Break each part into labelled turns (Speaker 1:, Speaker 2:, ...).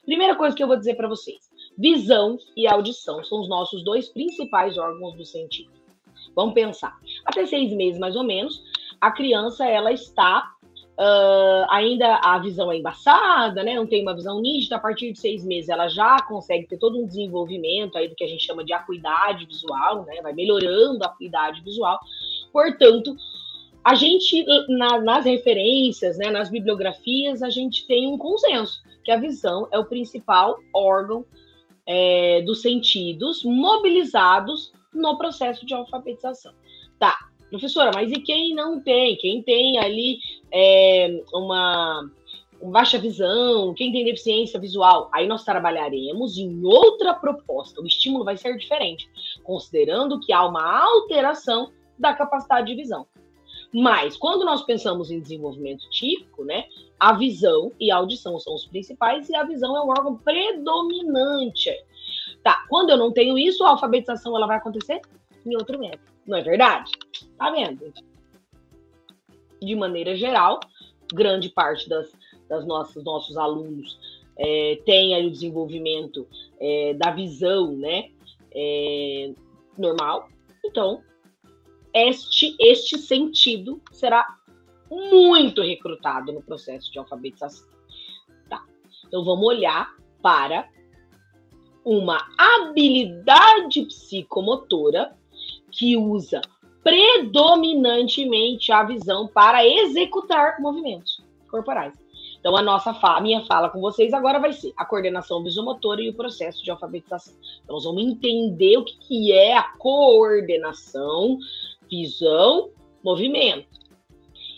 Speaker 1: Primeira coisa que eu vou dizer para vocês. Visão e audição são os nossos dois principais órgãos do sentido. Vamos pensar. Até 6 meses, mais ou menos, a criança, ela está ainda a visão é embaçada, né? Não tem uma visão nítida. A partir de 6 meses, ela já consegue ter todo um desenvolvimento aí do que a gente chama de acuidade visual, né? Vai melhorando a acuidade visual. Portanto, a gente, nas referências, né, nas bibliografias, a gente tem um consenso, que a visão é o principal órgão dos sentidos mobilizados no processo de alfabetização. Tá, professora, mas e quem não tem? Quem tem ali uma baixa visão, quem tem deficiência visual? Aí nós trabalharemos em outra proposta. O estímulo vai ser diferente, considerando que há uma alteração da capacidade de visão. Mas, quando nós pensamos em desenvolvimento típico, né, a visão e a audição são os principais e a visão é o órgão predominante. Tá, quando eu não tenho isso, a alfabetização ela vai acontecer em outro método. Não é verdade? Tá vendo? De maneira geral, grande parte dos nossos alunos tem aí o desenvolvimento da visão, né, normal. Então, este sentido será muito recrutado no processo de alfabetização. Tá. Então, vamos olhar para uma habilidade psicomotora que usa predominantemente a visão para executar movimentos corporais. Então, a minha fala com vocês agora vai ser a coordenação visomotora e o processo de alfabetização. Então, nós vamos entender o que é a coordenação, visão, movimento.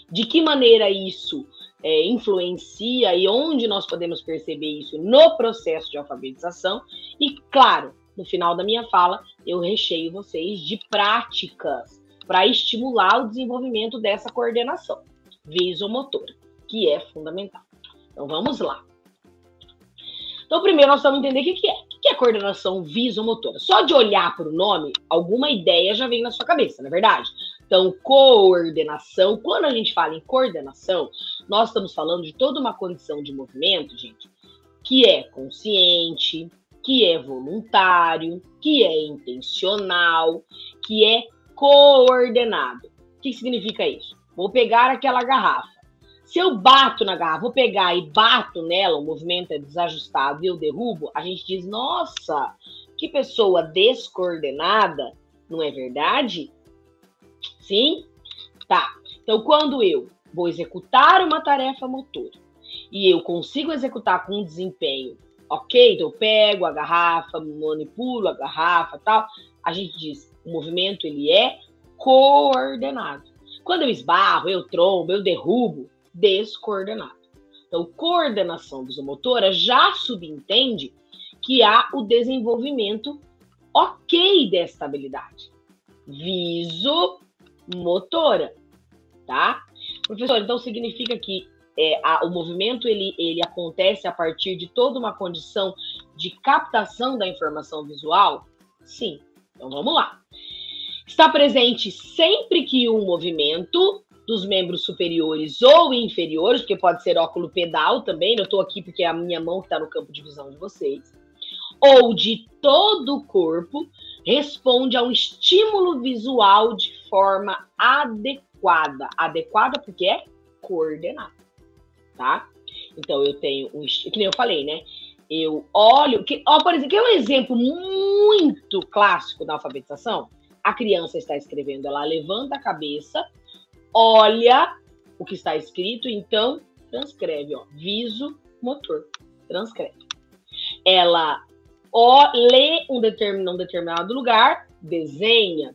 Speaker 1: De que maneira isso influencia e onde nós podemos perceber isso no processo de alfabetização. E, claro, no final da minha fala, eu recheio vocês de práticas para estimular o desenvolvimento dessa coordenação visomotora, que é fundamental. Então, vamos lá. Então, primeiro nós vamos entender o que é. O que é coordenação visomotora? Só de olhar para o nome, alguma ideia já vem na sua cabeça, não é verdade? Então, coordenação, quando a gente fala em coordenação, nós estamos falando de toda uma condição de movimento, gente, que é consciente, que é voluntário, que é intencional, que é coordenado. O que significa isso? Vou pegar aquela garrafa. Se eu bato na garrafa, vou pegar e bato nela, o movimento é desajustado e eu derrubo, a gente diz, nossa, que pessoa descoordenada, não é verdade? Sim? Tá. Então, quando eu vou executar uma tarefa motora e eu consigo executar com um desempenho, ok? Então, eu pego a garrafa, manipulo a garrafa e tal, a gente diz, o movimento, ele é coordenado. Quando eu esbarro, eu trombo, eu derrubo, descoordenado. Então, coordenação visomotora já subentende que há o desenvolvimento ok desta habilidade. Visomotora, tá? Professor, então significa que o movimento ele acontece a partir de toda uma condição de captação da informação visual? Sim. Então, vamos lá. Está presente sempre que um movimento dos membros superiores ou inferiores, porque pode ser óculo pedal também, eu estou aqui porque é a minha mão que está no campo de visão de vocês, ou de todo o corpo, responde a um estímulo visual de forma adequada. Adequada porque é coordenada, tá? Então, eu tenho que nem eu falei, né? Eu olho, por exemplo, que é um exemplo muito clássico da alfabetização. A criança está escrevendo, ela levanta a cabeça, olha o que está escrito, então transcreve, ó, visomotor, transcreve. Ela lê um determinado lugar, desenha.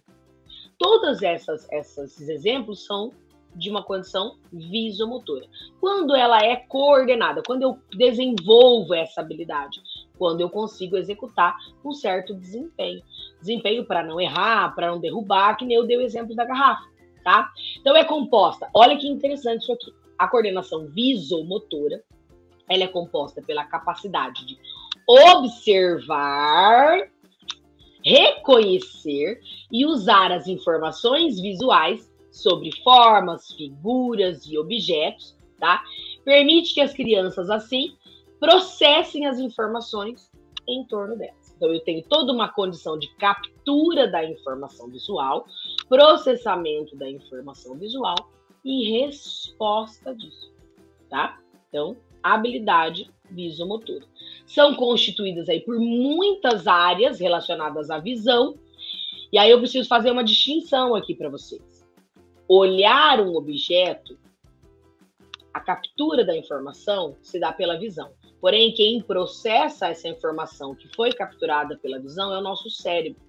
Speaker 1: Todos esses exemplos são de uma condição visomotora. Quando ela é coordenada, quando eu desenvolvo essa habilidade, quando eu consigo executar um certo desempenho. Desempenho para não errar, para não derrubar, que nem eu dei o exemplo da garrafa, tá? Então é composta, olha que interessante isso aqui. A coordenação visomotora, ela é composta pela capacidade de observar, reconhecer e usar as informações visuais sobre formas, figuras e objetos, tá? Permite que as crianças, assim, processem as informações em torno delas. Então, eu tenho toda uma condição de captura da informação visual, processamento da informação visual e resposta disso, tá? Então, habilidade visomotora. São constituídas aí por muitas áreas relacionadas à visão, e aí eu preciso fazer uma distinção aqui para vocês. Olhar um objeto, a captura da informação se dá pela visão. Porém, quem processa essa informação que foi capturada pela visão é o nosso cérebro.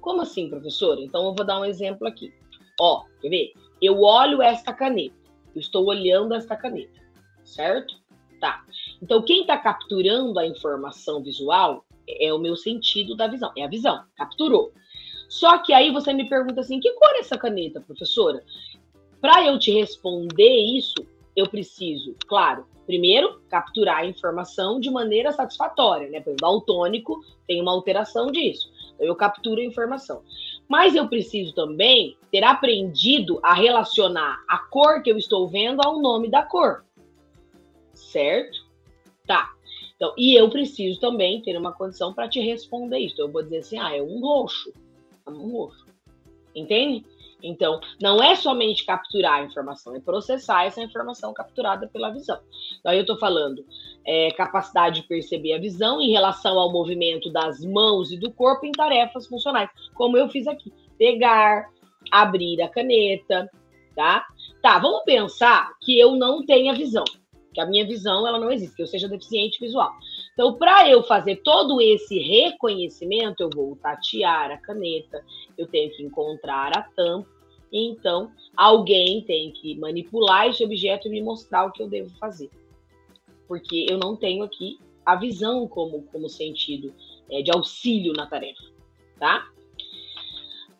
Speaker 1: Como assim, professora? Então, eu vou dar um exemplo aqui. Ó, quer ver? Eu olho esta caneta. Eu estou olhando esta caneta, certo? Tá. Então, quem está capturando a informação visual é o meu sentido da visão. É a visão. Capturou. Só que aí você me pergunta assim, que cor é essa caneta, professora? Para eu te responder isso, eu preciso, claro, primeiro, capturar a informação de maneira satisfatória, né? Por exemplo, daltônico tem uma alteração disso. Então, eu capturo a informação. Mas eu preciso também ter aprendido a relacionar a cor que eu estou vendo ao nome da cor. Certo? Tá. Então, e eu preciso também ter uma condição para te responder isso. Então, eu vou dizer assim, é um roxo. É um roxo. Entende? Então, não é somente capturar a informação, é processar essa informação capturada pela visão. Então, aí eu estou falando capacidade de perceber a visão em relação ao movimento das mãos e do corpo em tarefas funcionais, como eu fiz aqui. Pegar, abrir a caneta, tá? Tá, vamos pensar que eu não tenha visão, que a minha visão ela não existe, que eu seja deficiente visual. Então, para eu fazer todo esse reconhecimento, eu vou tatear a caneta, eu tenho que encontrar a tampa, então alguém tem que manipular esse objeto e me mostrar o que eu devo fazer. Porque eu não tenho aqui a visão como sentido de auxílio na tarefa, tá?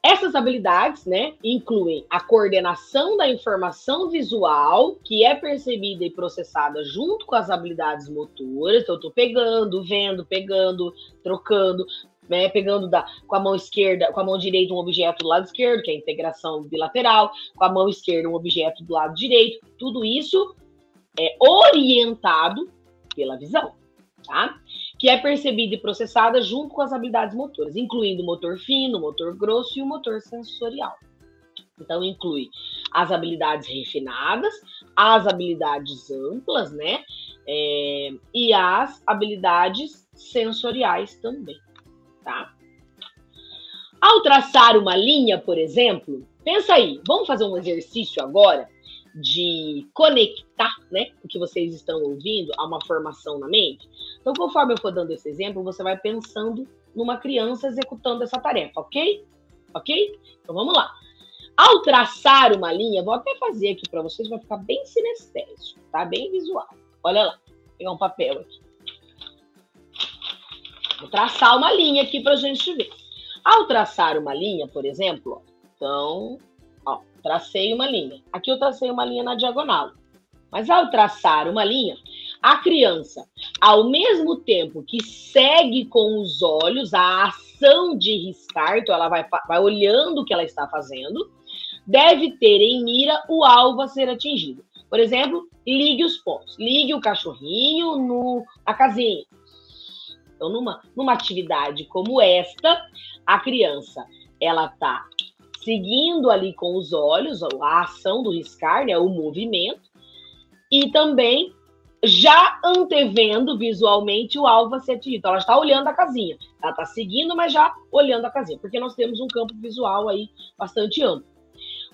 Speaker 1: Essas habilidades, né, incluem a coordenação da informação visual, que é percebida e processada junto com as habilidades motoras. Então, eu estou pegando, vendo, pegando, trocando, né, pegando com a mão esquerda, com a mão direita um objeto do lado esquerdo, que é a integração bilateral, com a mão esquerda um objeto do lado direito. Tudo isso é orientado pela visão, tá? Que é percebida e processada junto com as habilidades motoras, incluindo o motor fino, o motor grosso e o motor sensorial. Então, inclui as habilidades refinadas, as habilidades amplas, né? E as habilidades sensoriais também, tá? Ao traçar uma linha, por exemplo, pensa aí, vamos fazer um exercício agora de conectar, né, o que vocês estão ouvindo a uma formação na mente. Então, conforme eu for dando esse exemplo, você vai pensando numa criança executando essa tarefa, ok? Ok? Então, vamos lá. Ao traçar uma linha, vou até fazer aqui para vocês, vai ficar bem sinestésico, tá? Bem visual. Olha lá, vou pegar um papel aqui. Vou traçar uma linha aqui para a gente ver. Ao traçar uma linha, por exemplo, então, tracei uma linha. Aqui eu tracei uma linha na diagonal. Mas ao traçar uma linha, a criança, ao mesmo tempo que segue com os olhos a ação de riscar, então ela vai olhando o que ela está fazendo, deve ter em mira o alvo a ser atingido. Por exemplo, ligue os pontos. Ligue o cachorrinho na casinha. Então, numa atividade como esta, a criança, ela está seguindo ali com os olhos a ação do riscar, né, o movimento, e também já antevendo visualmente o alvo a ser atingido. Então, ela está olhando a casinha. Ela está seguindo, mas já olhando a casinha, porque nós temos um campo visual aí bastante amplo.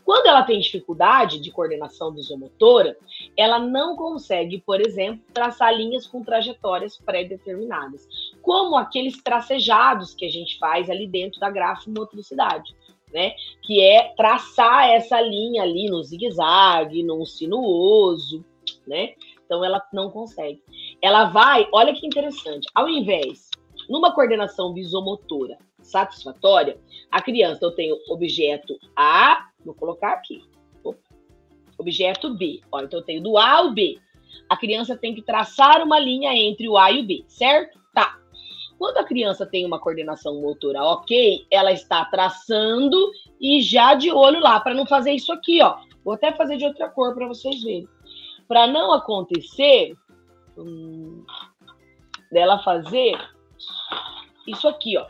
Speaker 1: Quando ela tem dificuldade de coordenação visomotora, ela não consegue, por exemplo, traçar linhas com trajetórias pré-determinadas, como aqueles tracejados que a gente faz ali dentro da grafomotricidade, né? Que é traçar essa linha ali no zigue-zague, no sinuoso, né? Então, ela não consegue. Ela vai, olha que interessante, ao invés, numa coordenação visomotora satisfatória, a criança, eu tenho objeto A, vou colocar aqui, objeto B, ó, então eu tenho do A ao B. A criança tem que traçar uma linha entre o A e o B, certo? Tá. Quando a criança tem uma coordenação motora ok, ela está traçando e já de olho lá, para não fazer isso aqui, ó. Vou até fazer de outra cor para vocês verem. Para não acontecer, dela fazer isso aqui, ó.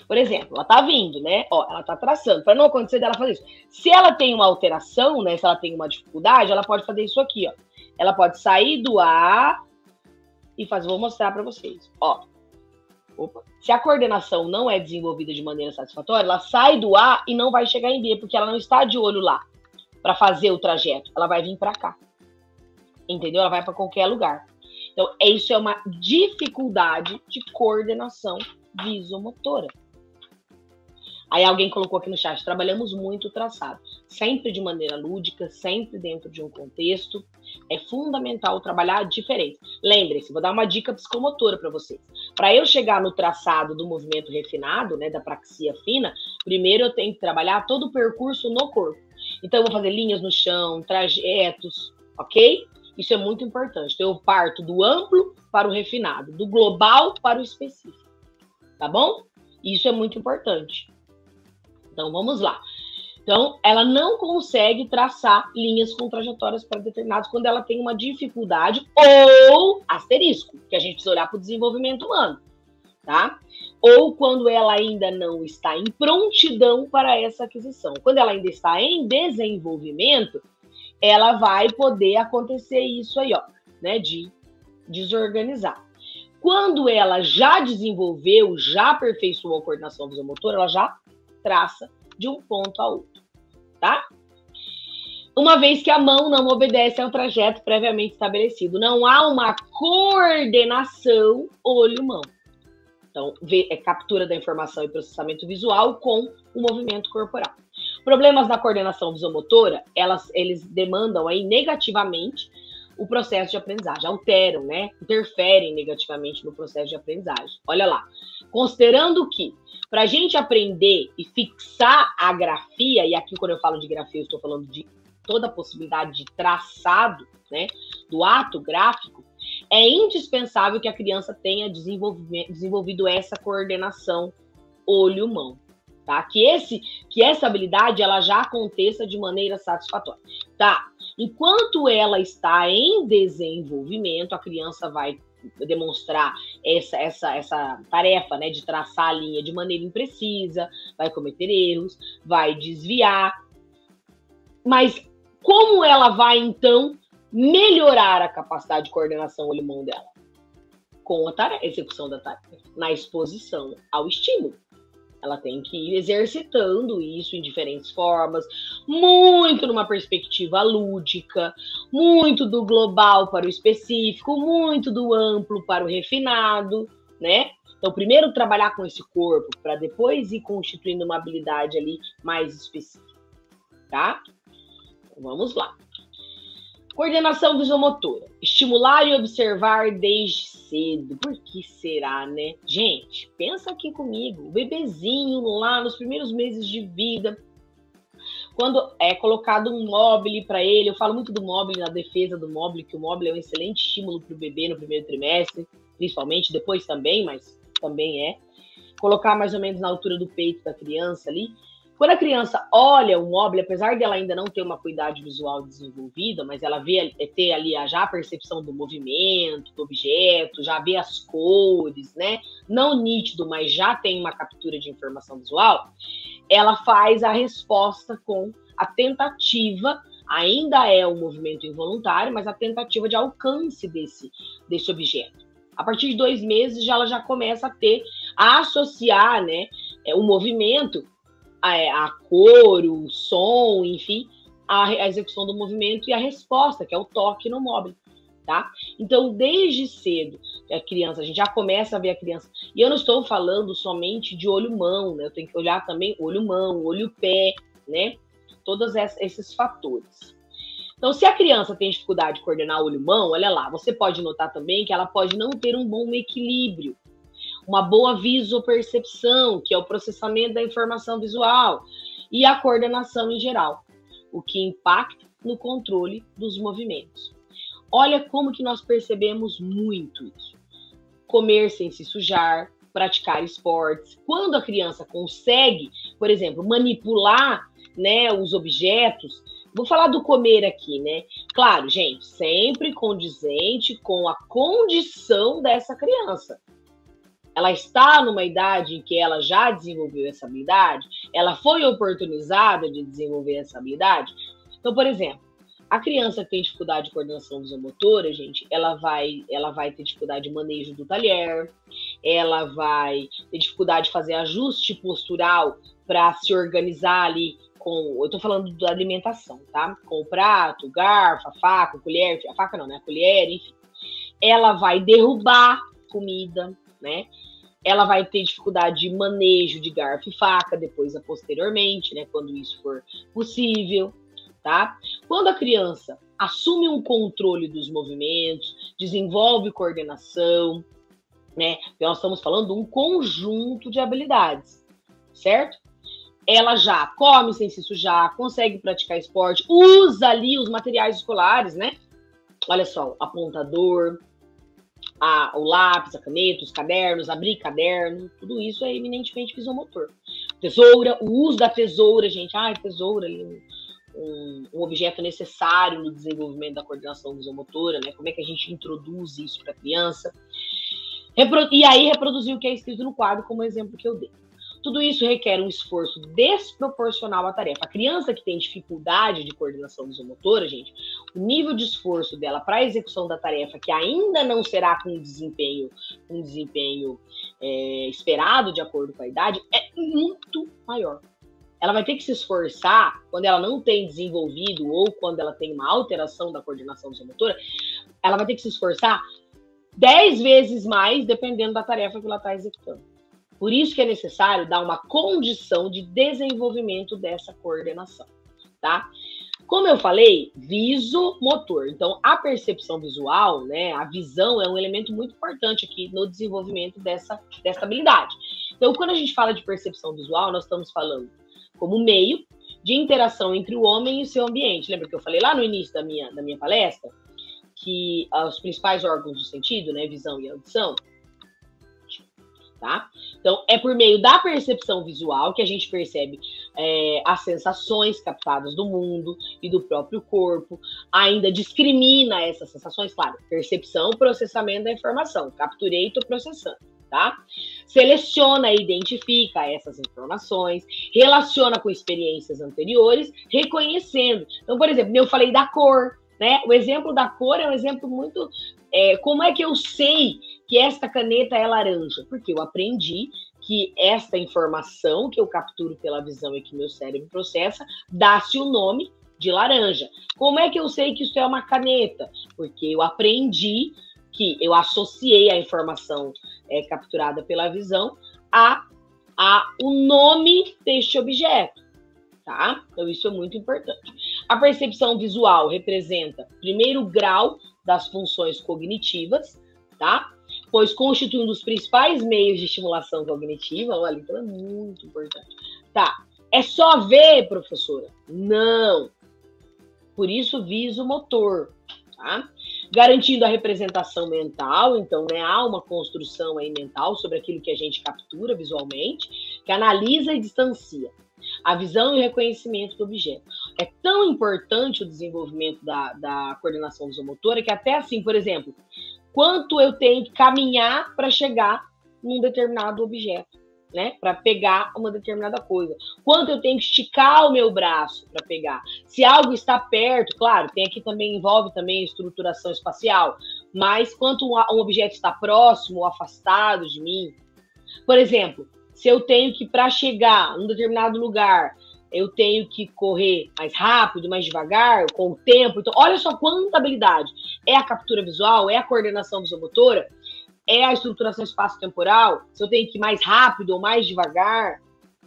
Speaker 1: Por exemplo, ela tá vindo, né? Ó, ela tá traçando. Para não acontecer dela fazer isso. Se ela tem uma alteração, né? Se ela tem uma dificuldade, ela pode fazer isso aqui, ó. Ela pode sair do A e fazer. Vou mostrar para vocês. Ó. Opa. Se a coordenação não é desenvolvida de maneira satisfatória, ela sai do A e não vai chegar em B, porque ela não está de olho lá para fazer o trajeto. Ela vai vir para cá. Entendeu? Ela vai para qualquer lugar. Então, isso é uma dificuldade de coordenação visomotora. Aí alguém colocou aqui no chat, trabalhamos muito o traçado. Sempre de maneira lúdica, sempre dentro de um contexto. É fundamental trabalhar diferente. Lembre-se, vou dar uma dica psicomotora para vocês. Para eu chegar no traçado do movimento refinado, né, da praxia fina, primeiro eu tenho que trabalhar todo o percurso no corpo. Então eu vou fazer linhas no chão, trajetos, ok? Isso é muito importante. Então eu parto do amplo para o refinado, do global para o específico. Tá bom? Isso é muito importante. Então, vamos lá. Então, ela não consegue traçar linhas com trajetórias para determinados quando ela tem uma dificuldade ou asterisco, que a gente precisa olhar para o desenvolvimento humano, tá? Ou quando ela ainda não está em prontidão para essa aquisição. Quando ela ainda está em desenvolvimento, ela vai poder acontecer isso aí, ó, né, de desorganizar. Quando ela já desenvolveu, já aperfeiçoou a coordenação visomotora, ela já traça de um ponto a outro, tá? Uma vez que a mão não obedece ao trajeto previamente estabelecido, não há uma coordenação olho-mão. Então, captura da informação e processamento visual com o movimento corporal. Problemas na coordenação visomotora, eles demandam aí negativamente o processo de aprendizagem, alteram, né? Interferem negativamente no processo de aprendizagem. Olha lá, considerando que para a gente aprender e fixar a grafia, e aqui quando eu falo de grafia, eu estou falando de toda a possibilidade de traçado, né, do ato gráfico, é indispensável que a criança tenha desenvolvido essa coordenação olho-mão, tá? Que essa habilidade ela já aconteça de maneira satisfatória, tá? Enquanto ela está em desenvolvimento, a criança vai demonstrar essa tarefa, né, de traçar a linha de maneira imprecisa, vai cometer erros, vai desviar. Mas como ela vai, então, melhorar a capacidade de coordenação olho-mão dela? Com a execução da tarefa, na exposição ao estímulo. Ela tem que ir exercitando isso em diferentes formas, muito numa perspectiva lúdica, muito do global para o específico, muito do amplo para o refinado, né? Então, primeiro trabalhar com esse corpo, para depois ir constituindo uma habilidade ali mais específica, tá? Então, vamos lá. Coordenação visomotora. Estimular e observar desde cedo. Por que será, né? Gente, pensa aqui comigo. O bebezinho lá nos primeiros meses de vida, quando é colocado um móbile para ele, eu falo muito do móbile, na defesa do móbile, que o móbile é um excelente estímulo para o bebê no primeiro trimestre, principalmente, depois também, mas também é. Colocar mais ou menos na altura do peito da criança ali. Quando a criança olha o móvel, apesar dela ainda não ter uma acuidade visual desenvolvida, mas ela ter ali já a percepção do movimento, do objeto, já vê as cores, né? Não nítido, mas já tem uma captura de informação visual, ela faz a resposta com a tentativa, ainda é um movimento involuntário, mas a tentativa de alcance desse objeto. A partir de 2 meses, ela já começa a associar, né, o movimento, a cor, o som, enfim, a execução do movimento e a resposta, que é o toque no móvel, tá? Então, desde cedo, a gente já começa a ver a criança. E eu não estou falando somente de olho-mão, né? Eu tenho que olhar também olho-mão, olho-pé, né? Todos esses fatores. Então, se a criança tem dificuldade de coordenar olho-mão, olha lá, você pode notar também que ela pode não ter um bom equilíbrio, uma boa visopercepção, que é o processamento da informação visual, e a coordenação em geral, o que impacta no controle dos movimentos. Olha como que nós percebemos muito isso. Comer sem se sujar, praticar esportes. Quando a criança consegue, por exemplo, manipular, né, os objetos vou falar do comer aqui, né? Claro, gente, sempre condizente com a condição dessa criança. Ela está numa idade em que ela já desenvolveu essa habilidade? Ela foi oportunizada de desenvolver essa habilidade? Então, por exemplo, a criança que tem dificuldade de coordenação visomotora, gente, ela vai ter dificuldade de manejo do talher, ela vai ter dificuldade de fazer ajuste postural para se organizar ali eu tô falando da alimentação, tá? Com o prato, garfo, a faca, a colher, a faca não, né? A colher, enfim. Ela vai derrubar comida, né? Ela vai ter dificuldade de manejo de garfo e faca depois, posteriormente, né? Quando isso for possível, tá? Quando a criança assume um controle dos movimentos, desenvolve coordenação, né? Então, nós estamos falando de um conjunto de habilidades, certo? Ela já come sem se sujar, consegue praticar esporte, usa ali os materiais escolares, né? Olha só, o apontador, o lápis, a caneta, os cadernos, abrir caderno, tudo isso é eminentemente visomotor. Tesoura, o uso da tesoura, gente. Tesoura ali, um objeto necessário no desenvolvimento da coordenação visomotora, né? Como é que a gente introduz isso para a criança? E aí reproduzir o que é escrito no quadro, como exemplo que eu dei. Tudo isso requer um esforço desproporcional à tarefa. A criança que tem dificuldade de coordenação visomotora, gente, o nível de esforço dela para a execução da tarefa, que ainda não será com um desempenho esperado de acordo com a idade, é muito maior. Ela vai ter que se esforçar quando ela não tem desenvolvido ou quando ela tem uma alteração da coordenação visomotora, ela vai ter que se esforçar 10 vezes mais, dependendo da tarefa que ela está executando. Por isso que é necessário dar uma condição de desenvolvimento dessa coordenação, tá? Como eu falei, visomotor. Então, a percepção visual, né, a visão é um elemento muito importante aqui no desenvolvimento dessa habilidade. Então, quando a gente fala de percepção visual, nós estamos falando como meio de interação entre o homem e o seu ambiente. Lembra que eu falei lá no início da minha palestra que os principais órgãos do sentido, né, visão e audição, tá? Então, é por meio da percepção visual que a gente percebe as sensações captadas do mundo e do próprio corpo, ainda discrimina essas sensações, claro, percepção, processamento da informação, capturei e estou processando, tá? Seleciona e identifica essas informações, relaciona com experiências anteriores, reconhecendo. Então, por exemplo, eu falei da cor, né? O exemplo da cor é um exemplo muito... como é que eu sei que esta caneta é laranja? Porque eu aprendi que esta informação que eu capturo pela visão e que meu cérebro processa, dá-se o nome de laranja. Como é que eu sei que isso é uma caneta? Porque eu aprendi que eu associei a informação capturada pela visão a o nome deste objeto. Tá? Então, isso é muito importante. A percepção visual representa primeiro grau das funções cognitivas, tá? Pois constitui um dos principais meios de estimulação cognitiva. Olha, então é muito importante. Tá, é só ver, professora? Não. Por isso, visomotor, tá? Garantindo a representação mental, então, né, há uma construção aí mental sobre aquilo que a gente captura visualmente, que analisa e distancia a visão e o reconhecimento do objeto. É tão importante o desenvolvimento da coordenação visomotora que até assim, por exemplo, quanto eu tenho que caminhar para chegar num determinado objeto, né? Para pegar uma determinada coisa. Quanto eu tenho que esticar o meu braço para pegar. Se algo está perto, claro, tem aqui também, envolve também estruturação espacial, mas quanto um objeto está próximo ou afastado de mim. Por exemplo, se eu tenho que, para chegar num determinado lugar, eu tenho que correr mais rápido, mais devagar, com o tempo. Então, olha só quanta habilidade. É a captura visual, é a coordenação visomotora, é a estruturação espaço-temporal, se eu tenho que ir mais rápido ou mais devagar,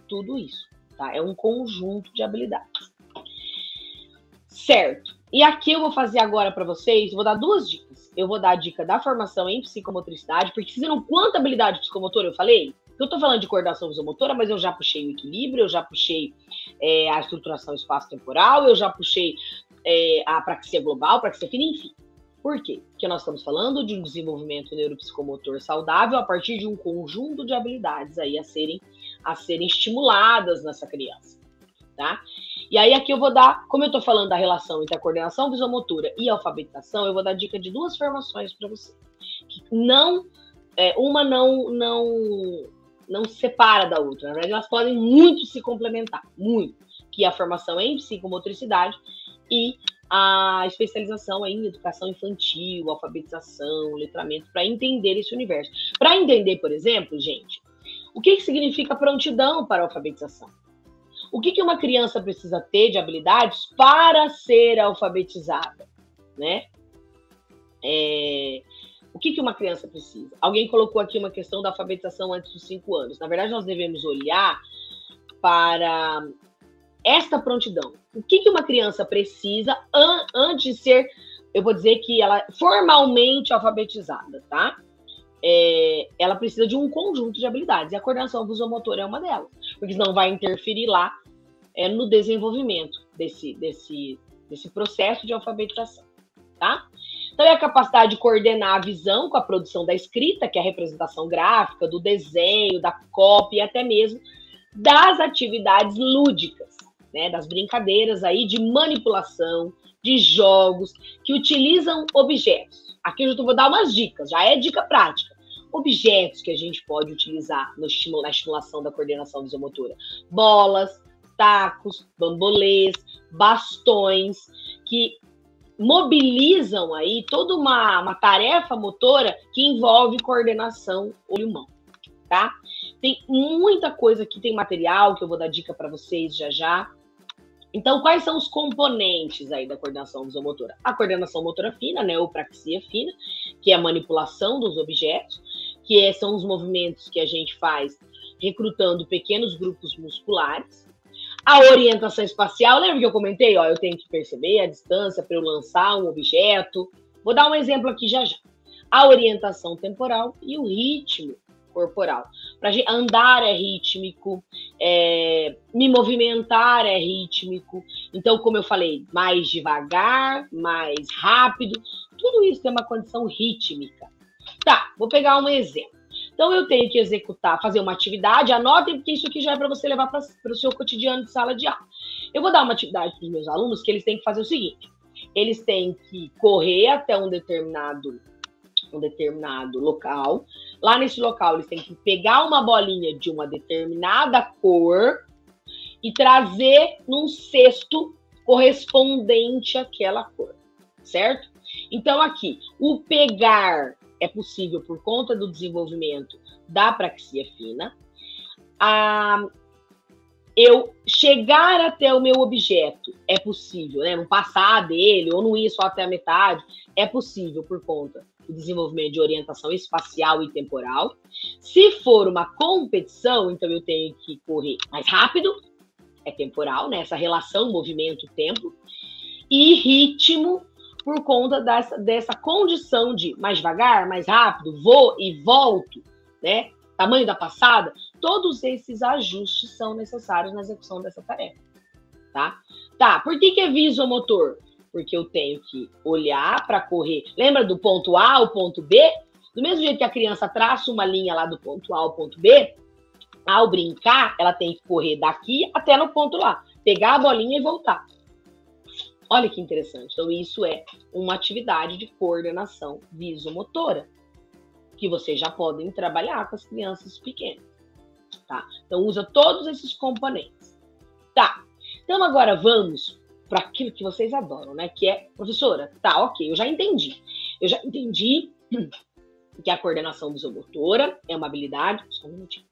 Speaker 1: tudo isso, tá? É um conjunto de habilidades. Certo. E aqui eu vou fazer agora para vocês, vou dar 2 dicas. Eu vou dar a dica da formação em psicomotricidade, porque vocês viram quanta habilidade psicomotora eu falei? Eu tô falando de coordenação visomotora, mas eu já puxei o equilíbrio, eu já puxei a estruturação espaço-temporal, eu já puxei a praxia global, praxia fina, enfim. Por quê? Porque nós estamos falando de um desenvolvimento neuropsicomotor saudável a partir de um conjunto de habilidades aí a serem estimuladas nessa criança, tá? E aí aqui eu vou dar, como eu estou falando da relação entre a coordenação visomotora e a alfabetização, eu vou dar dica de 2 formações para você. Uma não se separa da outra, na verdade elas podem muito se complementar, muito, que é a formação em psicomotricidade e a especialização em educação infantil, alfabetização, letramento, para entender esse universo. Para entender, por exemplo, gente, o que significa prontidão para a alfabetização? O que uma criança precisa ter de habilidades para ser alfabetizada, né? O que uma criança precisa? Alguém colocou aqui uma questão da alfabetização antes dos 5 anos. Na verdade, nós devemos olhar para esta prontidão. O que uma criança precisa antes de ser, eu vou dizer que ela é formalmente alfabetizada, tá? Ela precisa de um conjunto de habilidades. E a coordenação visomotora é uma delas. Porque senão vai interferir lá no desenvolvimento desse processo de alfabetização, tá? Então, é a capacidade de coordenar a visão com a produção da escrita, que é a representação gráfica, do desenho, da cópia e até mesmo das atividades lúdicas, né? Das brincadeiras aí de manipulação, de jogos que utilizam objetos. Aqui eu já vou dar umas dicas, já é dica prática. Objetos que a gente pode utilizar na estimulação da coordenação visomotora. Bolas, tacos, bambolês, bastões, que mobilizam aí toda uma tarefa motora que envolve coordenação olho-mão, tá? Tem muita coisa aqui, tem material que eu vou dar dica para vocês já. Então, quais são os componentes aí da coordenação visomotora? A coordenação motora fina, né, ou praxia fina, que é a manipulação dos objetos, que são os movimentos que a gente faz recrutando pequenos grupos musculares. A orientação espacial, lembra que eu comentei? Eu tenho que perceber a distância para eu lançar um objeto. Vou dar um exemplo aqui já. A orientação temporal e o ritmo corporal. Para andar é rítmico, me movimentar é rítmico. Então, como eu falei, mais devagar, mais rápido, tudo isso tem uma condição rítmica. Tá, vou pegar um exemplo. Então, eu tenho que fazer uma atividade, anotem, porque isso aqui já é para você levar para o seu cotidiano de sala de aula. Eu vou dar uma atividade para os meus alunos que eles têm que fazer o seguinte: eles têm que correr até um determinado local. Lá nesse local, eles têm que pegar uma bolinha de uma determinada cor e trazer num cesto correspondente àquela cor, certo? Então, aqui, o pegar é possível por conta do desenvolvimento da praxia fina. Eu chegar até o meu objeto é possível, né? Não passar dele ou não ir só até a metade, é possível por conta do desenvolvimento de orientação espacial e temporal. Se for uma competição, então eu tenho que correr mais rápido, é temporal, né? Essa relação movimento-tempo. E ritmo, por conta dessa condição de mais devagar, mais rápido, vou e volto, né? Tamanho da passada, todos esses ajustes são necessários na execução dessa tarefa, tá? Tá, por que é visomotor? Porque eu tenho que olhar para correr. Lembra do ponto A ao ponto B? Do mesmo jeito que a criança traça uma linha lá do ponto A ao ponto B, ao brincar, ela tem que correr daqui até no ponto lá, pegar a bolinha e voltar. Olha que interessante. Então, isso é uma atividade de coordenação visomotora, que vocês já podem trabalhar com as crianças pequenas, tá? Então, usa todos esses componentes. Tá, então agora vamos para aquilo que vocês adoram, né? Que é, professora, tá, ok, eu já entendi. Eu já entendi que a coordenação visomotora é uma habilidade... Só um minutinho.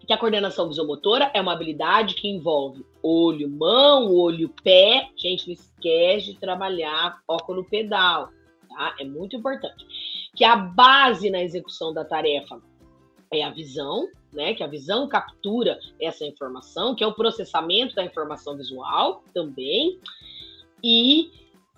Speaker 1: Que a coordenação visomotora é uma habilidade que envolve olho, mão, olho, pé. Gente, não esquece de trabalhar foco no pedal, tá? É muito importante. Que a base na execução da tarefa é a visão, né? Que a visão captura essa informação, que é o processamento da informação visual também. E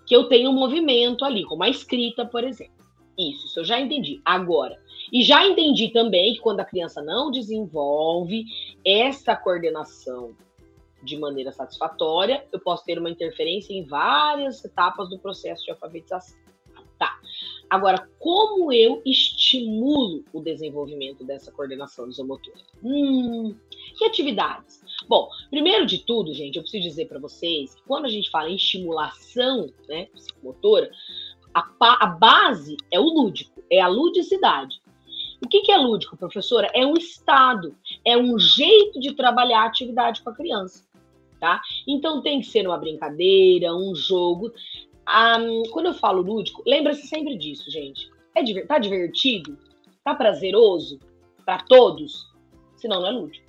Speaker 1: que eu tenho um movimento ali, como a escrita, por exemplo. Isso eu já entendi. Agora, e já entendi também que quando a criança não desenvolve essa coordenação de maneira satisfatória, eu posso ter uma interferência em várias etapas do processo de alfabetização. Tá. Agora, como eu estimulo o desenvolvimento dessa coordenação visomotora? Que atividades? Bom, primeiro de tudo, gente, eu preciso dizer para vocês que quando a gente fala em estimulação, né, psicomotora, a base é o lúdico, é a ludicidade. O que é lúdico, professora? É um estado, é um jeito de trabalhar a atividade com a criança, tá? Então tem que ser uma brincadeira, um jogo. Quando eu falo lúdico, lembra-se sempre disso, gente. Tá divertido? Tá prazeroso para todos? Senão não é lúdico,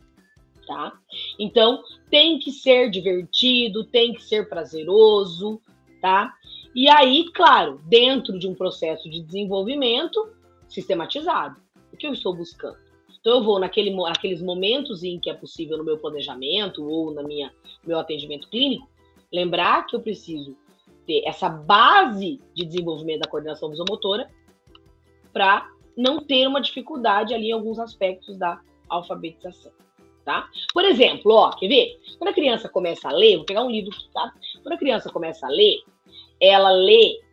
Speaker 1: tá? Então tem que ser divertido, tem que ser prazeroso, tá? E aí, claro, dentro de um processo de desenvolvimento sistematizado. O que eu estou buscando? Então eu vou naqueles momentos em que é possível no meu planejamento ou no meu atendimento clínico, lembrar que eu preciso ter essa base de desenvolvimento da coordenação visomotora para não ter uma dificuldade ali em alguns aspectos da alfabetização, tá? Por exemplo, ó, quer ver? Quando a criança começa a ler, vou pegar um livro aqui, tá? Quando a criança começa a ler, ela lê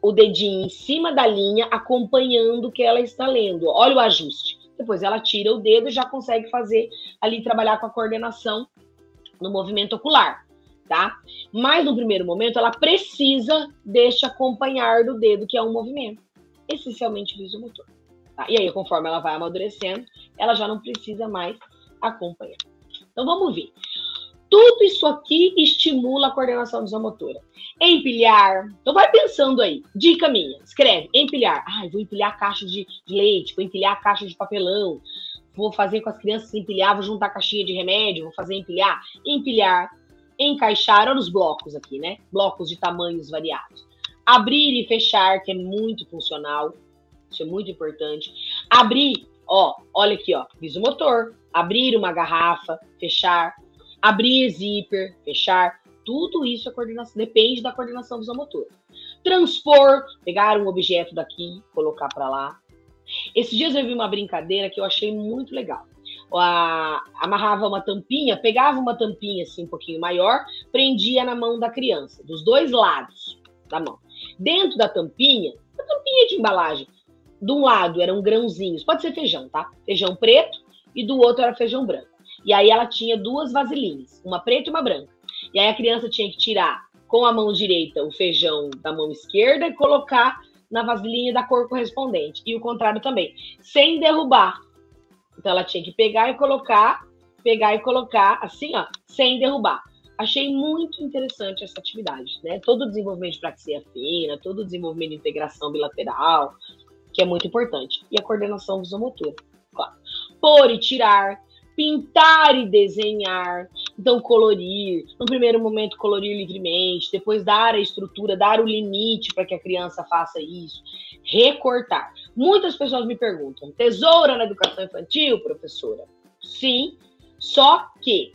Speaker 1: o dedinho em cima da linha, acompanhando o que ela está lendo. Olha o ajuste. Depois ela tira o dedo e já consegue fazer ali, trabalhar com a coordenação no movimento ocular, tá? Mas no primeiro momento, ela precisa deste acompanhar do dedo, que é um movimento, essencialmente visomotor. Tá? E aí, conforme ela vai amadurecendo, ela já não precisa mais acompanhar. Então, vamos ver. Tudo isso aqui estimula a coordenação visomotora. Empilhar. Então vai pensando aí. Dica minha. Escreve. Empilhar. Vou empilhar a caixa de leite. Vou empilhar a caixa de papelão. Vou fazer com as crianças empilhar. Vou juntar a caixinha de remédio. Vou fazer empilhar. Empilhar. Encaixar. Olha os blocos aqui, né? Blocos de tamanhos variados. Abrir e fechar, que é muito funcional. Isso é muito importante. Abrir. Ó, olha aqui, ó. Visomotor. Abrir uma garrafa. Fechar. Abrir zíper, fechar, tudo isso é coordenação, depende da coordenação visomotora. Transpor, pegar um objeto daqui, colocar para lá. Esses dias eu vi uma brincadeira que eu achei muito legal. Amarrava uma tampinha, pegava uma tampinha assim um pouquinho maior, prendia na mão da criança, dos dois lados da mão. Dentro da tampinha de embalagem, de um lado eram grãozinhos, pode ser feijão, tá? Feijão preto e do outro era feijão branco. E aí ela tinha duas vasilhinhas, uma preta e uma branca. E aí a criança tinha que tirar com a mão direita o feijão da mão esquerda e colocar na vasilhinha da cor correspondente. E o contrário também, sem derrubar. Então ela tinha que pegar e colocar assim, ó, sem derrubar. Achei muito interessante essa atividade, né? Todo o desenvolvimento de praxia fina, todo o desenvolvimento de integração bilateral, que é muito importante. E a coordenação visomotora, claro. Pôr e tirar, pintar e desenhar, então colorir, no primeiro momento colorir livremente, depois dar a estrutura, dar o limite para que a criança faça isso, recortar. Muitas pessoas me perguntam, tesoura na educação infantil, professora? Sim, só que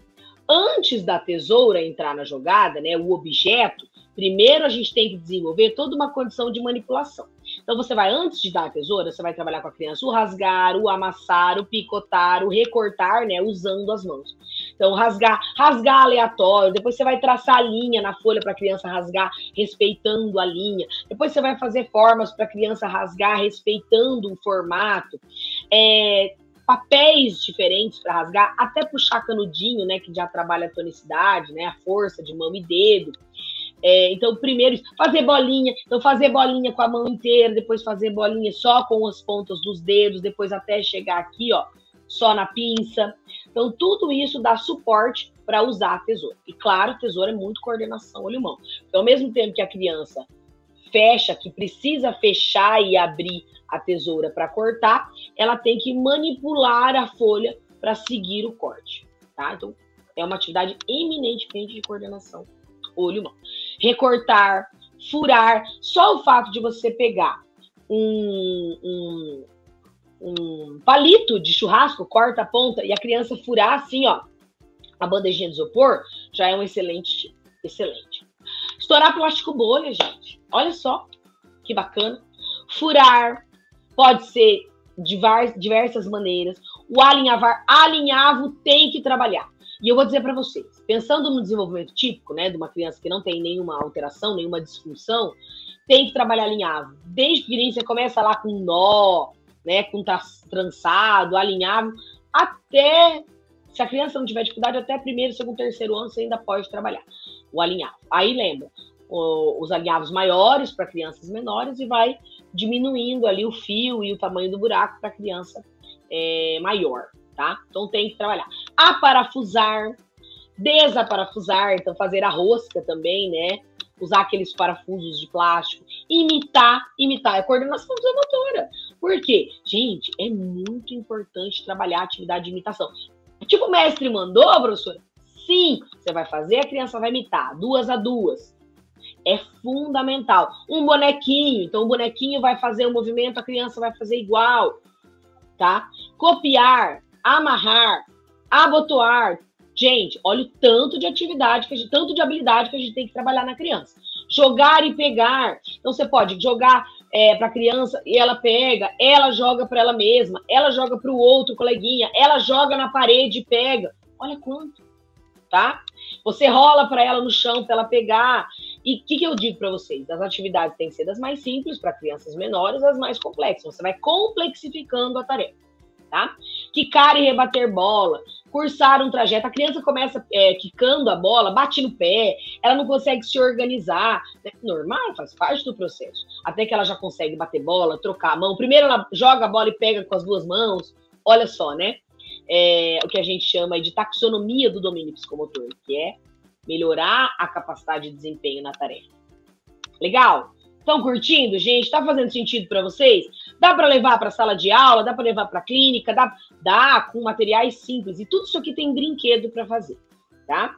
Speaker 1: antes da tesoura entrar na jogada, né, o objeto, primeiro a gente tem que desenvolver toda uma condição de manipulação. Então você vai, antes de dar a tesoura, você vai trabalhar com a criança o rasgar, o amassar, o picotar, o recortar, né, usando as mãos. Então rasgar aleatório, depois você vai traçar a linha na folha para a criança rasgar, respeitando a linha. Depois você vai fazer formas para a criança rasgar, respeitando o formato. Papéis diferentes para rasgar, até puxar canudinho, né, que já trabalha a tonicidade, né, a força de mão e dedo. Então, primeiro, fazer bolinha. Então, fazer bolinha com a mão inteira, depois fazer bolinha só com as pontas dos dedos, depois até chegar aqui, ó, só na pinça. Então, tudo isso dá suporte para usar a tesoura. E, claro, a tesoura é muito coordenação olho-mão. Então, ao mesmo tempo que a criança fecha, que precisa fechar e abrir a tesoura para cortar, ela tem que manipular a folha para seguir o corte, tá? Então, é uma atividade eminentemente de coordenação olho-mão. Recortar, furar, só o fato de você pegar um palito de churrasco, corta a ponta, e a criança furar assim, ó, a bandejinha de isopor, já é um excelente. Estourar plástico bolha, gente. Olha só, que bacana. Furar, pode ser de diversas maneiras. O alinhavo tem que trabalhar. E eu vou dizer para vocês, pensando no desenvolvimento típico, né, de uma criança que não tem nenhuma alteração, nenhuma disfunção, tem que trabalhar alinhavo. Desde pequenininho você começa lá com nó, né, com trançado, alinhavo, até Se a criança não tiver dificuldade, até primeiro, segundo, terceiro ano, você ainda pode trabalhar o alinhavo. Aí lembra, os alinhavos maiores para crianças menores e vai diminuindo ali o fio e o tamanho do buraco para criança maior, tá? Então tem que trabalhar. Aparafusar, desaparafusar, então fazer a rosca também, né? Usar aqueles parafusos de plástico, imitar é coordenação motora. Por quê? Gente, é muito importante trabalhar a atividade de imitação. Tipo, o mestre mandou, professora? Sim, você vai fazer, a criança vai imitar, 2 a 2. É fundamental. Um bonequinho, então o bonequinho vai fazer o movimento, a criança vai fazer igual, tá? Copiar, amarrar, abotoar. Gente, olha o tanto de atividade, tanto de habilidade que a gente tem que trabalhar na criança. Jogar e pegar. Então, você pode jogar para a criança e ela pega, ela joga para ela mesma, ela joga para o outro coleguinha, ela joga na parede e pega. Olha quanto, tá? Você rola para ela no chão para ela pegar. E o que eu digo para vocês? As atividades têm que ser das mais simples para crianças menores, as mais complexas. Você vai complexificando a tarefa, tá? Quicar e rebater bola, cursar um trajeto. A criança começa quicando a bola, bate no pé, ela não consegue se organizar. É normal, faz parte do processo. Até que ela já consegue bater bola, trocar a mão. Primeiro ela joga a bola e pega com as 2 mãos. Olha só, né? O que a gente chama de taxonomia do domínio psicomotor, que é melhorar a capacidade de desempenho na tarefa. Legal? Estão curtindo, gente? Está fazendo sentido para vocês? Dá para levar para a sala de aula, dá para levar para a clínica, dá com materiais simples. E tudo isso aqui tem brinquedo para fazer, tá?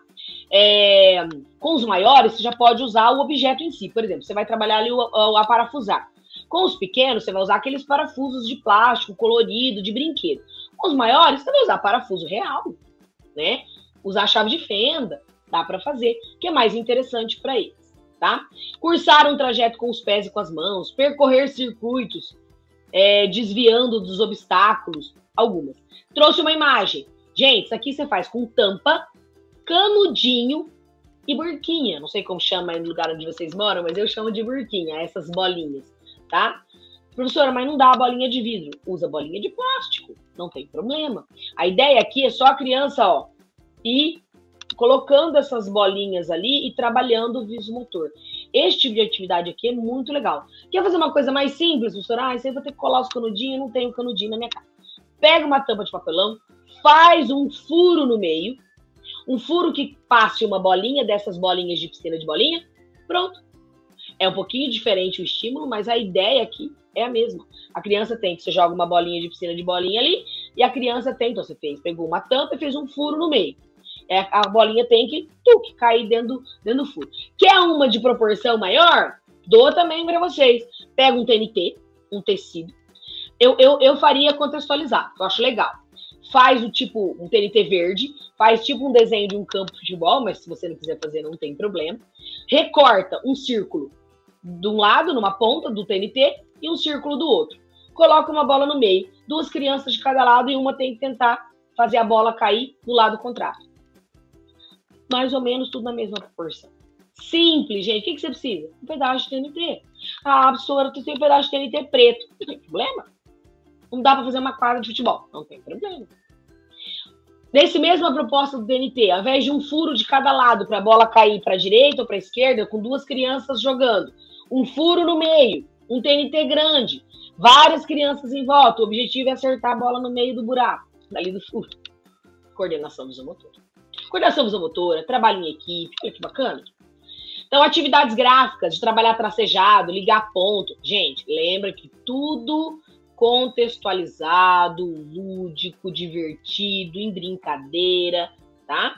Speaker 1: Com os maiores, você já pode usar o objeto em si. Por exemplo, você vai trabalhar ali o aparafusar. Com os pequenos, você vai usar aqueles parafusos de plástico colorido, de brinquedo. Com os maiores, você vai usar parafuso real, né? Usar chave de fenda, dá para fazer, que é mais interessante para eles. Tá? Cursar um trajeto com os pés e com as mãos, percorrer circuitos, desviando dos obstáculos, algumas. Trouxe uma imagem. Gente, isso aqui você faz com tampa, canudinho e burquinha. Não sei como chama aí no lugar onde vocês moram, mas eu chamo de burquinha, essas bolinhas, tá? Professora, mas não dá a bolinha de vidro. Usa bolinha de plástico, não tem problema. A ideia aqui é só a criança, ó, ir colocando essas bolinhas ali e trabalhando o visomotor. Este tipo de atividade aqui é muito legal. Quer fazer uma coisa mais simples, professora? Você vai ter que colar os canudinhos, eu não tenho canudinho na minha casa. Pega uma tampa de papelão, faz um furo no meio, um furo que passe uma bolinha dessas bolinhas de piscina de bolinha, pronto. É um pouquinho diferente o estímulo, mas a ideia aqui é a mesma. A criança tem que você joga uma bolinha de piscina de bolinha ali, e a criança tem, então você pegou uma tampa e fez um furo no meio. A bolinha tem que cair dentro do furo. Quer uma de proporção maior? Dou também para vocês. Pega um TNT, um tecido. Eu faria contextualizado, eu acho legal. Faz um TNT verde, faz tipo um desenho de um campo de futebol, mas se você não quiser fazer, não tem problema. Recorta um círculo de um lado, numa ponta do TNT, e um círculo do outro. Coloca uma bola no meio, 2 crianças de cada lado, e uma tem que tentar fazer a bola cair do lado contrário. Mais ou menos tudo na mesma proporção. Simples, gente. O que você precisa? Um pedaço de TNT. Ah, professora, tu tem um pedaço de TNT preto. Não tem problema. Não dá para fazer uma quadra de futebol. Não tem problema. Nesse mesma proposta do TNT, ao invés de um furo de cada lado para a bola cair para a direita ou para a esquerda, com 2 crianças jogando, um furo no meio, um TNT grande, várias crianças em volta. O objetivo é acertar a bola no meio do buraco, dali do furo. Coordenação visomotora. Coordenação visomotora, trabalho em equipe, olha que bacana. Então, atividades gráficas, de trabalhar tracejado, ligar ponto. Gente, lembra que tudo contextualizado, lúdico, divertido, em brincadeira, tá?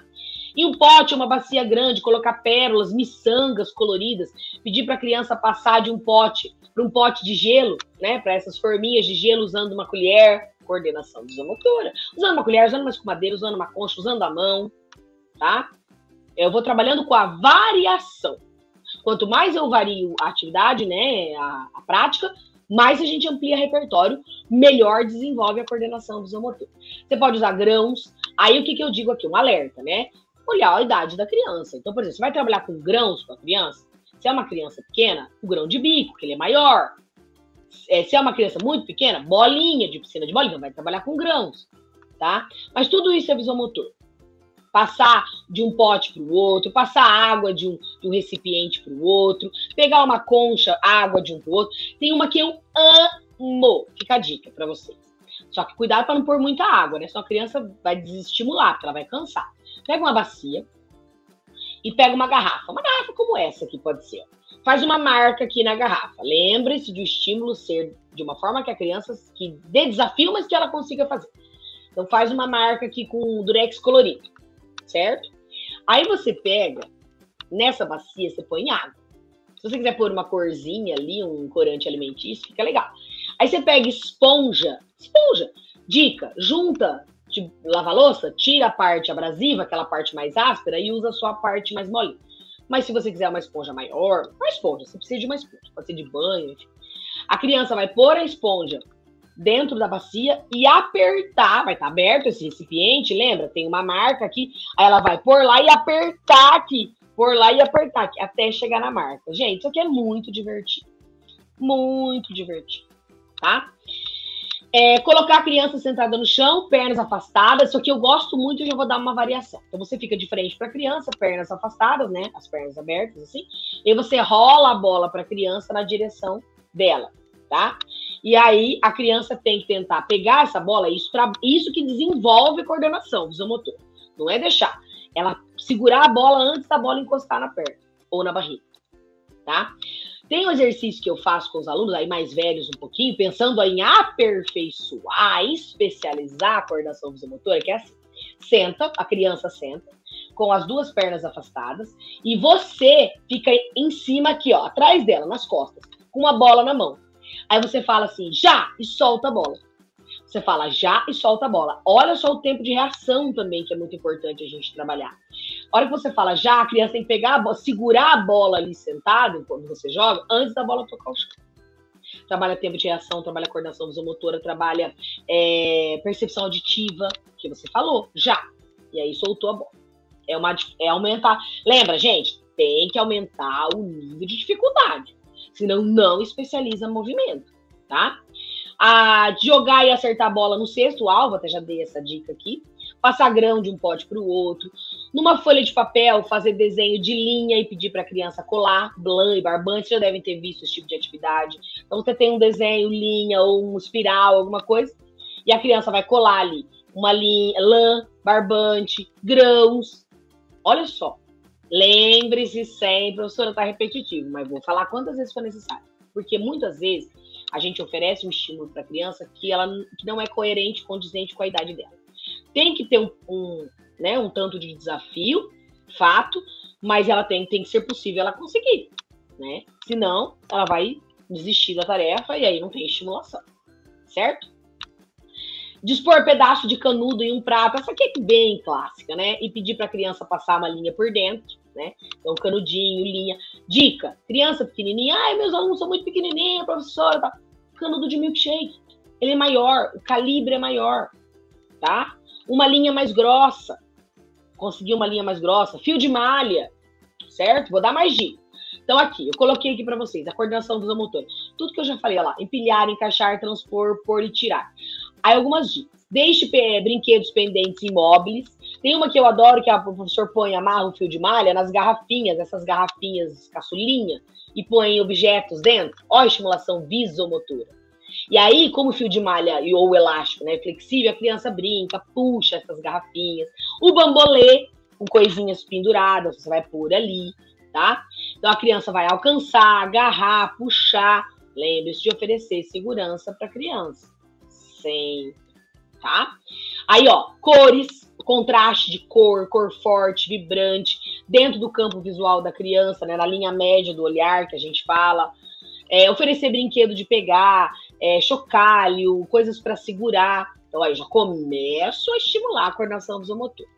Speaker 1: E um pote, uma bacia grande, colocar pérolas, miçangas coloridas, pedir para a criança passar de um pote para um pote de gelo, né? Para essas forminhas de gelo usando uma colher, coordenação visomotora. Usando uma colher, usando uma escumadeira, usando uma concha, usando a mão. Tá? Eu vou trabalhando com a variação. Quanto mais eu vario a atividade, né, a prática, mais a gente amplia repertório, melhor desenvolve a coordenação visomotora. Você pode usar grãos. Aí o que eu digo aqui? Um alerta, né? Olhar a idade da criança. Então, por exemplo, você vai trabalhar com grãos com a criança. Se é uma criança pequena, o grão de bico, que ele é maior. Se é uma criança muito pequena, bolinha de piscina de bolinha, vai trabalhar com grãos. tá? Mas tudo isso é visomotor. Passar de um pote para o outro, passar água de um recipiente para o outro, pegar uma concha, água de um para o outro. Tem uma que eu amo, fica a dica para vocês. Só que cuidado para não pôr muita água, né? Senão a criança vai desestimular, porque ela vai cansar. Pega uma bacia e pega uma garrafa como essa aqui pode ser. Faz uma marca aqui na garrafa. Lembre-se de o estímulo ser de uma forma que a criança que dê desafio, mas que ela consiga fazer. Então faz uma marca aqui com durex colorido, certo? Aí você pega, nessa bacia você põe água. Se você quiser pôr uma corzinha ali, um corante alimentício, fica legal. Aí você pega esponja. Dica, junta de lavar louça, tira a parte abrasiva, aquela parte mais áspera, e usa só a parte mais molinha. Mas se você quiser uma esponja maior, uma esponja, você precisa de uma esponja, pode ser de banho, enfim. A criança vai pôr a esponja dentro da bacia e apertar, vai estar aberto esse recipiente, lembra? Tem uma marca aqui, aí ela vai pôr lá e apertar aqui, até chegar na marca. Gente, isso aqui é muito divertido, tá? Colocar a criança sentada no chão, pernas afastadas. Isso aqui eu gosto muito e já vou dar uma variação. Então você fica de frente para a criança, pernas afastadas, né? As pernas abertas, assim. E você rola a bola para a criança na direção dela, tá? E aí a criança tem que tentar pegar essa bola, isso que desenvolve coordenação visomotor. Não é deixar ela segurar a bola antes da bola encostar na perna ou na barriga, tá? Tem um exercício que eu faço com os alunos, aí mais velhos um pouquinho, pensando em aperfeiçoar, especializar a coordenação visomotora, que é assim. A criança senta, com as duas pernas afastadas, e você fica em cima aqui, ó, atrás dela, nas costas, com uma bola na mão. Aí você fala assim, já, e solta a bola. Você fala já e solta a bola. Olha só o tempo de reação também, que é muito importante a gente trabalhar. A hora que você fala já, a criança tem que pegar a bola, segurar a bola ali sentado, quando você joga, antes da bola tocar o chão. Trabalha tempo de reação, trabalha coordenação visomotora, trabalha percepção auditiva, que você falou, já. E aí soltou a bola. É aumentar. Lembra, gente, tem que aumentar o nível de dificuldade. Senão não especializa movimento, tá? Jogar e acertar a bola no cesto, o alvo, até já dei essa dica aqui. Passar grão de um pote para o outro. Numa folha de papel, fazer desenho de linha e pedir para a criança colar, blan e barbante. Vocês já devem ter visto esse tipo de atividade. Então, você tem um desenho, linha ou um espiral, alguma coisa, e a criança vai colar ali uma linha, lã, barbante, grãos. Olha só. Lembre-se sempre, professora, está repetitivo, mas vou falar quantas vezes for necessário. Porque muitas vezes a gente oferece um estímulo para a criança que não é coerente, condizente com a idade dela. Tem que ter um tanto de desafio, fato, mas ela tem que ser possível ela conseguir, né? Senão, ela vai desistir da tarefa e aí não tem estimulação, certo? Dispor pedaço de canudo em um prato, essa aqui é bem clássica, né? E pedir para a criança passar uma linha por dentro, né? Então, canudinho, linha. Dica, criança pequenininha, meus alunos são muito pequenininhos, professora, tá? Canudo de milkshake, ele é maior, o calibre é maior, tá? Uma linha mais grossa, conseguir uma linha mais grossa, fio de malha, certo? Vou dar mais dica. Então aqui, eu coloquei aqui para vocês, a coordenação visomotora. Tudo que eu já falei lá, empilhar, encaixar, transpor, pôr e tirar. Aí algumas dicas. Deixe brinquedos pendentes imóveis. Tem uma que eu adoro, que o professor amarra o fio de malha nas garrafinhas, essas garrafinhas caçulinha, e põe objetos dentro. Ó, estimulação visomotora. E aí, como o fio de malha ou elástico, né, flexível, a criança brinca, puxa essas garrafinhas. O bambolê, com coisinhas penduradas, você vai pôr ali, tá? Então a criança vai alcançar, agarrar, puxar. Lembre-se de oferecer segurança para a criança. Sempre, tá? Aí, ó, cores, contraste de cor forte, vibrante, dentro do campo visual da criança, né, na linha média do olhar que a gente fala. Oferecer brinquedo de pegar, chocalho, coisas para segurar. Então, aí já começo a estimular a coordenação visomotora.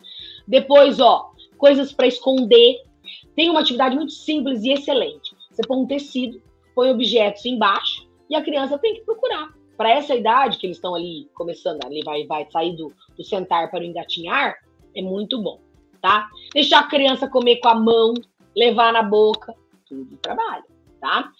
Speaker 1: Depois, ó, coisas para esconder. Tem uma atividade muito simples e excelente. Você põe um tecido, põe objetos embaixo e a criança tem que procurar. Para essa idade que eles estão ali começando, ali vai sair do sentar para o engatinhar, é muito bom, tá? Deixar a criança comer com a mão, levar na boca, tudo trabalho. tá?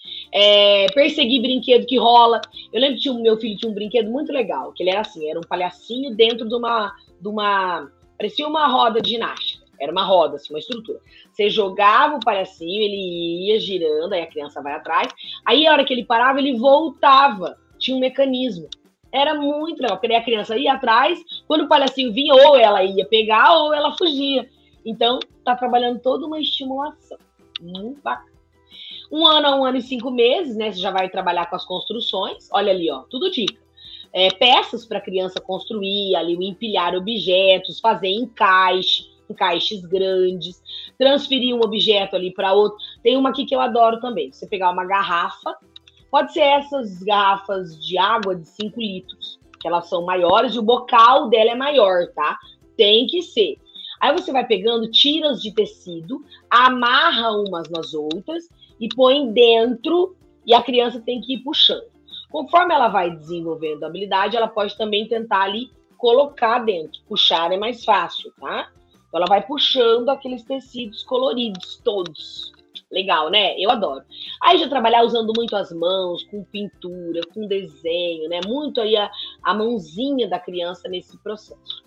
Speaker 1: Perseguir brinquedo que rola. Eu lembro que meu filho tinha um brinquedo muito legal, que ele era assim, era um palhacinho dentro de uma parecia uma roda de ginástica. Era uma roda, assim, uma estrutura. Você jogava o palhacinho, ele ia girando, aí a criança vai atrás. Aí a hora que ele parava, ele voltava. Tinha um mecanismo. Era muito legal, porque daí a criança ia atrás, quando o palhacinho vinha, ou ela ia pegar, ou ela fugia. Então, tá trabalhando toda uma estimulação. Muito bacana. 1 ano a 1 ano e 5 meses, né? Você já vai trabalhar com as construções. Olha ali, ó, tudo dica. Peças para a criança construir, ali, empilhar objetos, fazer encaixes grandes, transferir um objeto ali para outro. Tem uma aqui que eu adoro também. Você pegar uma garrafa, pode ser essas garrafas de água de 5 litros, que elas são maiores e o bocal dela é maior, tá? Tem que ser. Aí você vai pegando tiras de tecido, amarra umas nas outras e põe dentro e a criança tem que ir puxando. Conforme ela vai desenvolvendo a habilidade, ela pode também tentar ali colocar dentro. Puxar é mais fácil, tá? Então ela vai puxando aqueles tecidos coloridos todos. Legal, né? Eu adoro. Aí já trabalhar usando muito as mãos, com pintura, com desenho, né? Muito aí a mãozinha da criança nesse processo.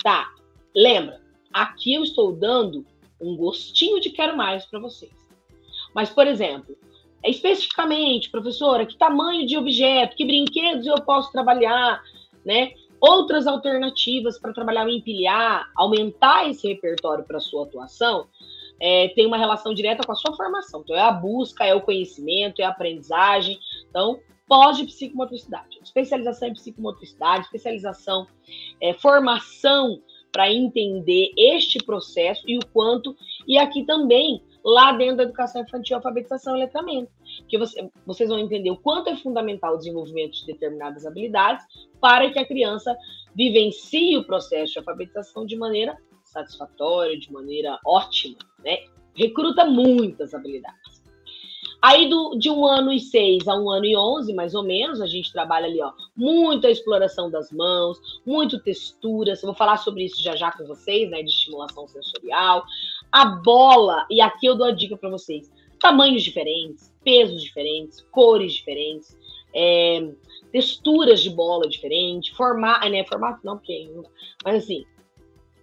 Speaker 1: Tá, lembra, aqui eu estou dando um gostinho de quero mais para vocês. Mas, por exemplo, especificamente, professora, que tamanho de objeto, que brinquedos eu posso trabalhar, né? Outras alternativas para trabalhar o empilhar, aumentar esse repertório para a sua atuação, tem uma relação direta com a sua formação. Então, é a busca, é o conhecimento, é a aprendizagem. Então, pós-psicomotricidade. Especialização em psicomotricidade, especialização, formação para entender este processo e o quanto... E aqui também, lá dentro da educação infantil, alfabetização e letramento. Que vocês vão entender o quanto é fundamental o desenvolvimento de determinadas habilidades para que a criança vivencie o processo de alfabetização de maneira satisfatória, de maneira ótima, né? Recruta muitas habilidades. Aí de 1 ano e 6 a 1 ano e 11, mais ou menos, a gente trabalha ali, ó, muita exploração das mãos, muito texturas. Eu vou falar sobre isso já com vocês, né, de estimulação sensorial. A bola, e aqui eu dou a dica para vocês, tamanhos diferentes, pesos diferentes, cores diferentes, texturas de bola diferentes, formato não, porque... Mas assim,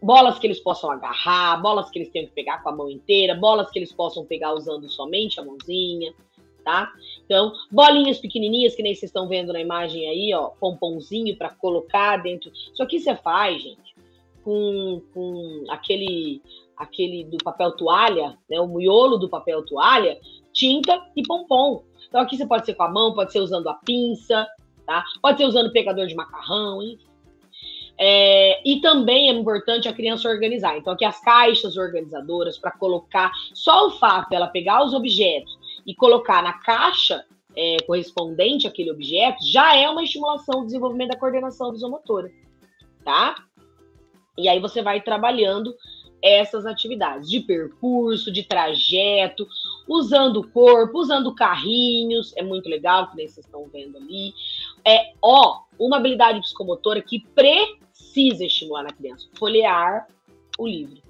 Speaker 1: bolas que eles possam agarrar, bolas que eles tenham que pegar com a mão inteira, bolas que eles possam pegar usando somente a mãozinha, tá? Então, bolinhas pequenininhas, que nem vocês estão vendo na imagem aí, ó, pomponzinho para colocar dentro. Isso aqui você faz, gente, com aquele do papel toalha, né, o miolo do papel toalha, tinta e pompom. Então, aqui você pode ser com a mão, pode ser usando a pinça, tá? Pode ser usando pegador de macarrão, enfim. E também é importante a criança organizar. Então, aqui as caixas organizadoras para colocar, só o fato dela pegar os objetos e colocar na caixa correspondente àquele objeto, já é uma estimulação do desenvolvimento da coordenação visomotora, tá? E aí você vai trabalhando essas atividades de percurso, de trajeto, usando o corpo, usando carrinhos, é muito legal, que nem vocês estão vendo ali. Uma habilidade psicomotora que precisa estimular na criança, folhear o livro,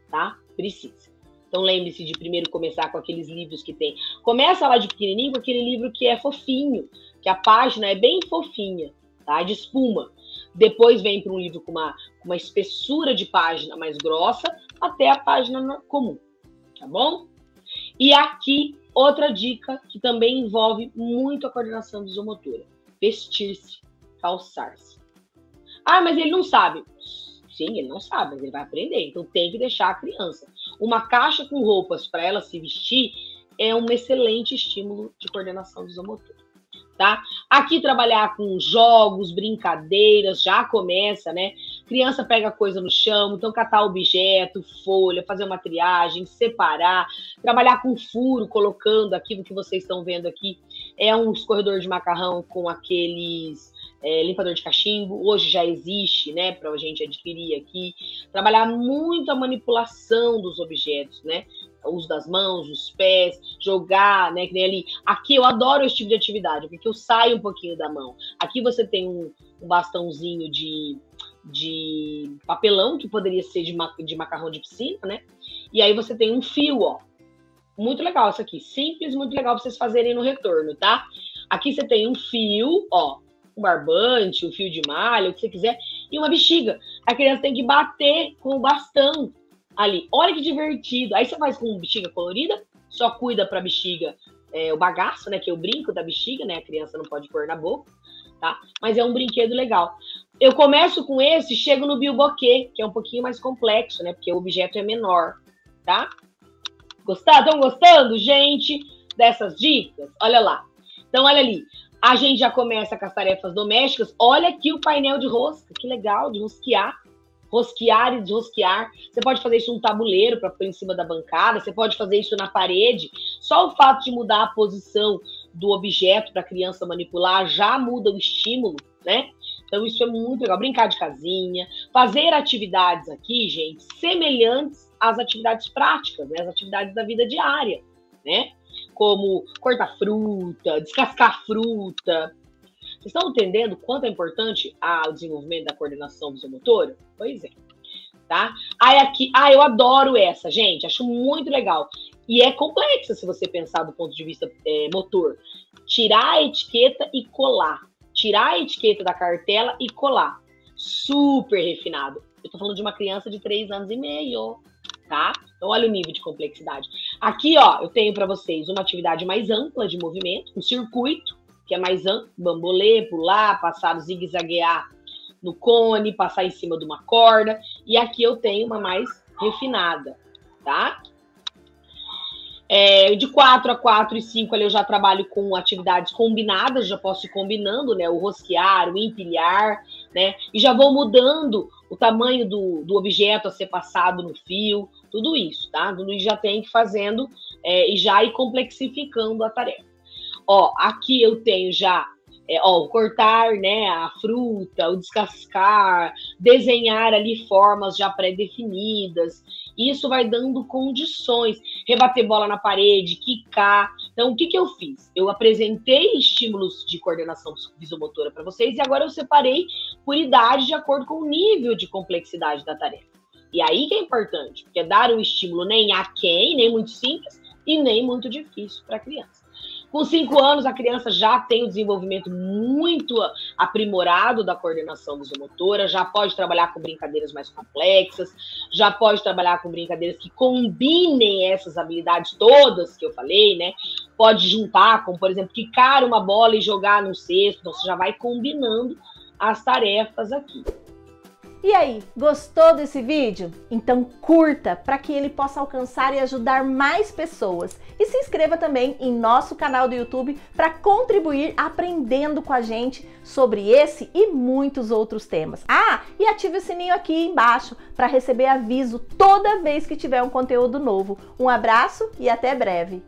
Speaker 1: tá? Precisa. Então lembre-se de primeiro começar com aqueles livros que tem. Começa lá de pequenininho com aquele livro que é fofinho, que a página é bem fofinha, tá? De espuma. Depois vem para um livro com uma espessura de página mais grossa, até a página comum, tá bom? E aqui, outra dica que também envolve muito a coordenação visomotora. Vestir-se, calçar-se. Ah, mas ele não sabe. Sim, ele não sabe, mas ele vai aprender. Então tem que deixar a criança. Uma caixa com roupas para ela se vestir é um excelente estímulo de coordenação visomotora. Tá? Aqui trabalhar com jogos, brincadeiras, já começa, né? Criança pega coisa no chão, então catar objeto, folha, fazer uma triagem, separar, trabalhar com furo, colocando aqui no que vocês estão vendo aqui, um escorredor de macarrão com aqueles limpador de cachimbo, hoje já existe, né, para a gente adquirir aqui. Trabalhar muito a manipulação dos objetos, né? O uso das mãos, os pés, jogar, né, que nem ali. Aqui eu adoro esse tipo de atividade, porque eu saio um pouquinho da mão. Aqui você tem um bastãozinho de papelão, que poderia ser de macarrão de piscina, né? E aí você tem um fio, ó. Muito legal isso aqui. Simples, muito legal pra vocês fazerem no retorno, tá? Aqui você tem um fio, ó, um barbante, um fio de malha, o que você quiser, e uma bexiga. A criança tem que bater com o bastão ali. Olha que divertido. Aí você faz com bexiga colorida, só cuida pra bexiga o bagaço, né, que é o brinco da bexiga, né? A criança não pode pôr na boca, tá? Mas é um brinquedo legal. Eu começo com esse, chego no bilboquê, que é um pouquinho mais complexo, né? Porque o objeto é menor, tá? Gostaram? Estão gostando, gente, dessas dicas? Olha lá. Então, olha ali. A gente já começa com as tarefas domésticas. Olha aqui o painel de rosca. Que legal, de rosquear. Rosquear e desrosquear. Você pode fazer isso no tabuleiro para pôr em cima da bancada. Você pode fazer isso na parede. Só o fato de mudar a posição do objeto para a criança manipular já muda o estímulo, né? Então, isso é muito legal. Brincar de casinha. Fazer atividades aqui, gente, semelhantes às atividades práticas, né? As atividades da vida diária, né? Como cortar fruta, descascar fruta. Vocês estão entendendo quanto é importante o desenvolvimento da coordenação visomotora? Pois é, tá? Aí aqui, eu adoro essa, gente, acho muito legal. E é complexa se você pensar do ponto de vista motor. Tirar a etiqueta e colar. Tirar a etiqueta da cartela e colar. Super refinado. Eu tô falando de uma criança de 3 anos e meio, tá? Então, olha o nível de complexidade. Aqui, ó, eu tenho para vocês uma atividade mais ampla de movimento, um circuito, que é mais amplo, bambolê, pular, passar, zigue-zaguear no cone, passar em cima de uma corda. E aqui eu tenho uma mais refinada, tá? De 4 a 4 e 5 ali eu já trabalho com atividades combinadas, já posso ir combinando, né? O rosquear, o empilhar, né? E já vou mudando o tamanho do objeto a ser passado no fio, tudo isso, tá? Tudo isso já tem que ir fazendo e já ir complexificando a tarefa. Ó, aqui eu tenho já o cortar, né, a fruta, o descascar, desenhar ali formas já pré-definidas. Isso vai dando condições. Rebater bola na parede, quicar. Então, o que eu fiz? Eu apresentei estímulos de coordenação visomotora para vocês e agora eu separei por idade de acordo com o nível de complexidade da tarefa. E aí que é importante, porque é dar um estímulo nem aquém, nem muito simples e nem muito difícil para a criança. Com 5 anos, a criança já tem o desenvolvimento muito aprimorado da coordenação visomotora, já pode trabalhar com brincadeiras mais complexas, já pode trabalhar com brincadeiras que combinem essas habilidades todas que eu falei, né? Pode juntar, como, por exemplo, quicar uma bola e jogar no cesto, então você já vai combinando as tarefas aqui.
Speaker 2: E aí, gostou desse vídeo? Então curta para que ele possa alcançar e ajudar mais pessoas. E se inscreva também em nosso canal do YouTube para contribuir aprendendo com a gente sobre esse e muitos outros temas. E ative o sininho aqui embaixo para receber aviso toda vez que tiver um conteúdo novo. Um abraço e até breve!